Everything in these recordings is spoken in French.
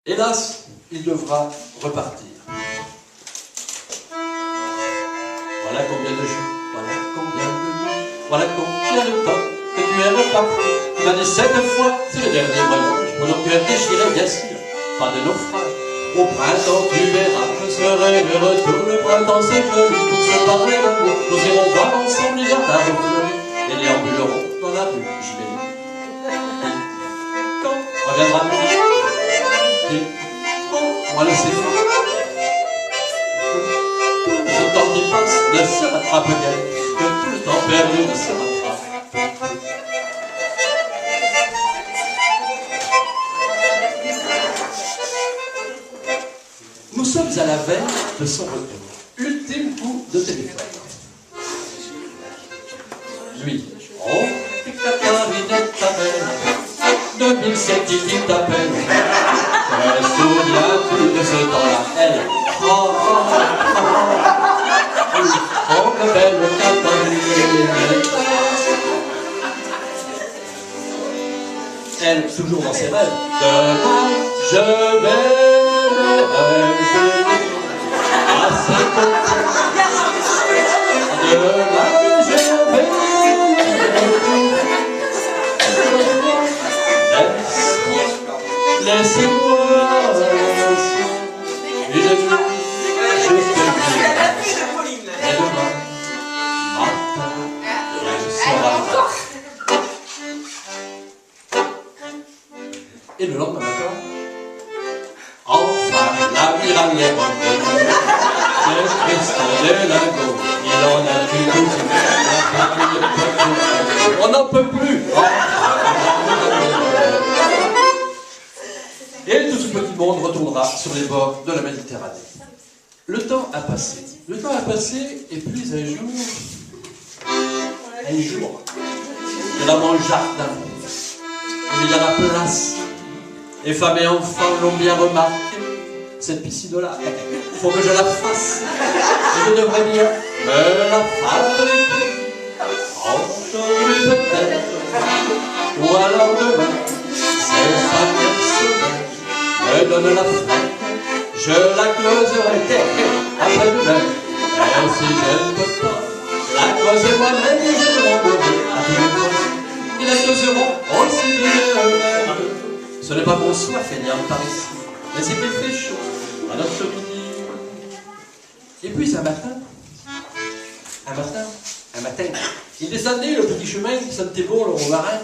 Hélas, il devra repartir. Voilà combien de jours, voilà combien de nuits, voilà combien de temps que tu aimes partir. Tu m'as dit 7 fois, c'est le dernier voyage. Mon cœur déchiré, bien sûr, pas de naufrage. Au printemps, tu verras, je serai de retour. Le printemps, c'est joli pour se parler d'amour. Nous irons voir ensemble les jardins fleuris et déambulerons dans la rue, j'y vais. Quand reviendra-t-il? Moi, le sais. Ce temps qui passe ne se rattrape guère, que tout le temps perdu ne se rattrape. Nous sommes à la veille de son retour. Ultime coup de téléphone. Lui, oh, Catherine t'appelle. 2007, il dit t'appelle. Me souviens-tu de ce temps-là? Elle, oh, oh, oh, oh, que belle Catherine. Elle, toujours dans ses rêves. Demain, je vais me réveiller à ses côtés. Demain, je vais me réveiller. Laissez-moi une nuit, je te dis. Et demain matin, elle sera là. Et le lendemain matin, enfin, l'amiral est revenu. Le Christon de lingots, il en a du goût. On n'en peut plus. Et tout ce petit monde retournera sur les bords de la Méditerranée. Le temps a passé. Le temps a passé, et puis un jour, dans mon jardin, il y a la place. Les femmes et enfants l'ont bien remarqué. Cette piscine-là, il faut que je la fasse. Et je devrais bien me la fabriquer. Aujourd'hui peut-être, ou alors demain, c'est sa personne me donne la fenêtre. Je la closerai après demain. Et si je ne peux pas la closer moi-même, je demanderai à tous les voisins. Ils la closeront aussi bien eux-mêmes. Ce n'est pas mon soif, feignant par ici, mais c'est qu'il fait chaud à notre midi. Et puis un matin, il descendait le petit chemin qui sentait bon le romarin.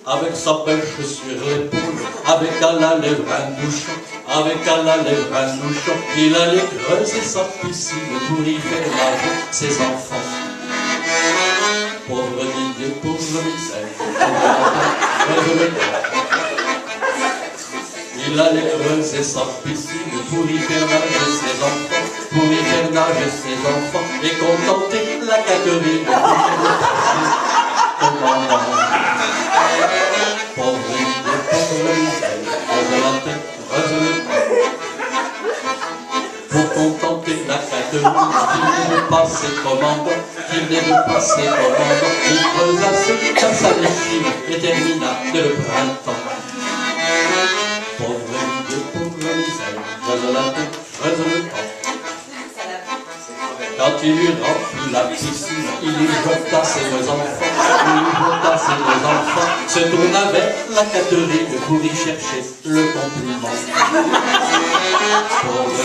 Avec sa pêche sur l'épaule, avec à la lèvre un bouchon, avec à la lèvre un bouchon, il allait creuser sa piscine pour y faire nager ses enfants. Pauvre Didier, pauvre Michel, il allait creuser sa piscine pour y faire nager ses enfants, et contenter la Catherine. Pauvre Michel, pour contenter la Catherine, qu'il venait de passer commandant, il creusa dans sa légime et termina dès le printemps. Pauvre Michel, creuse la tête, creuse le temps. Quand il eut rempli la piscine, il y jeta ses deux enfants, se tourna vers la Catherine pour y chercher le compliment. Pauvre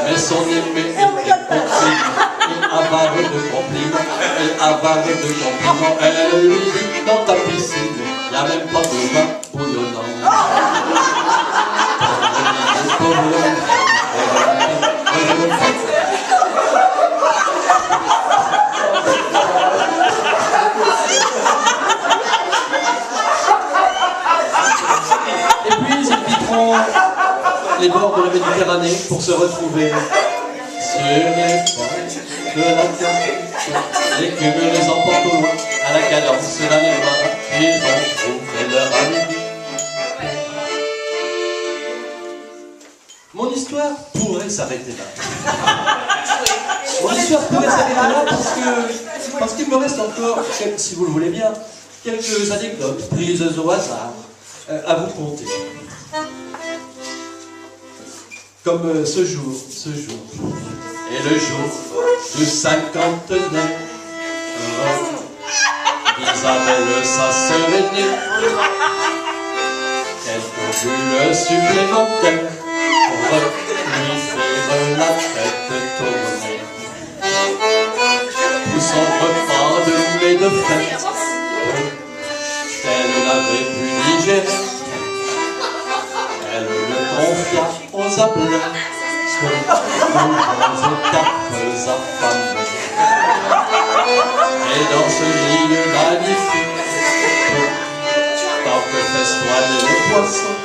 mais son aimé était compris, il avare de compliments, elle lui dit, dans ta piscine, y a même pas de vin bouillonnant. Et puis ils quitteront les bords de la Méditerranée pour se retrouver sur les bords de l'Atlantique. L'écume les emporte au loin à la cadence d'un les marins. Ils ont trouvé leur ami. Mon histoire pourrait s'arrêter là. Mon histoire pourrait s'arrêter là parce qu'il me reste encore, si vous le voulez bien, quelques anecdotes prises au hasard à vous conter. Comme ce jour, et le jour du cinquantenaire, Isabelle, sa sœur aînée, quelques bulles supplémentaires pour lui faire la tête tourner. Tout son repas de lait de fête, qu'elle n'avait pu digérer, elle le confia aux appelants, aux étapes affamées. Et dans ce lit magnifique, tant que festoient les poissons,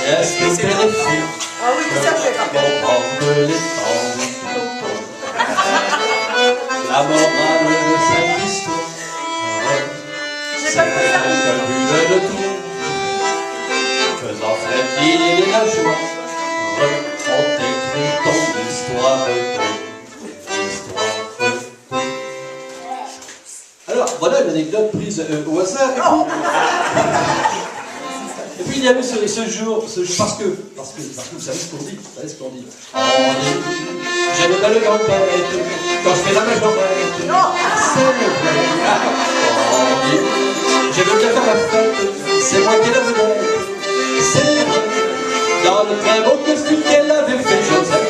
elle fit une sieste bénéfique, au bord de l'étang du Piloton. La morale de cette histoire, c'est quelques bulles de tout, faisant frétiller la joie, ont écrit ton histoire d'eau. Alors, voilà une anecdote prise au hasard. Et puis il y a eu ce jour, parce que vous savez ce qu'on dit, j'aime pas le gambette, quand je fais la majorette, c'est le vrai. J'aime bien faire la fête, c'est moi qui la vedette, c'est vrai. Dans le très beau costume qu'elle avait fait Joseph,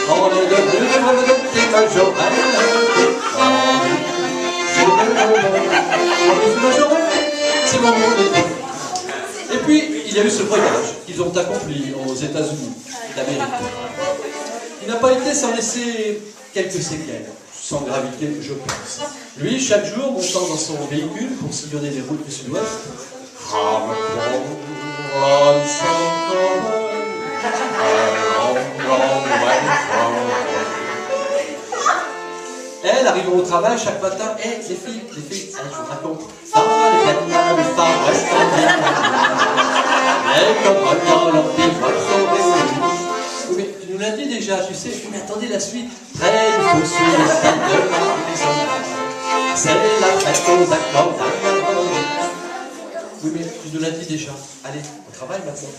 on est devenu de vedette et majorette. C'est mon monde. Et puis, il y a eu ce voyage qu'ils ont accompli aux États-Unis d'Amérique. Il n'a pas été sans laisser quelques séquelles, sans gravité, je pense. Lui, chaque jour, montant dans son véhicule pour sillonner les routes du Sud-Ouest, elle, arrivant au travail chaque matin, les filles, je vous raconte, les femmes restent en vie. Et comme dans leur vie, oui, mais tu nous l'as dit déjà, tu sais, mais attendez la suite. Près du feu sous le ciel de la maison, c'est la fête aux accords. Oui, mais tu nous l'as dit déjà. Allez, au travail maintenant.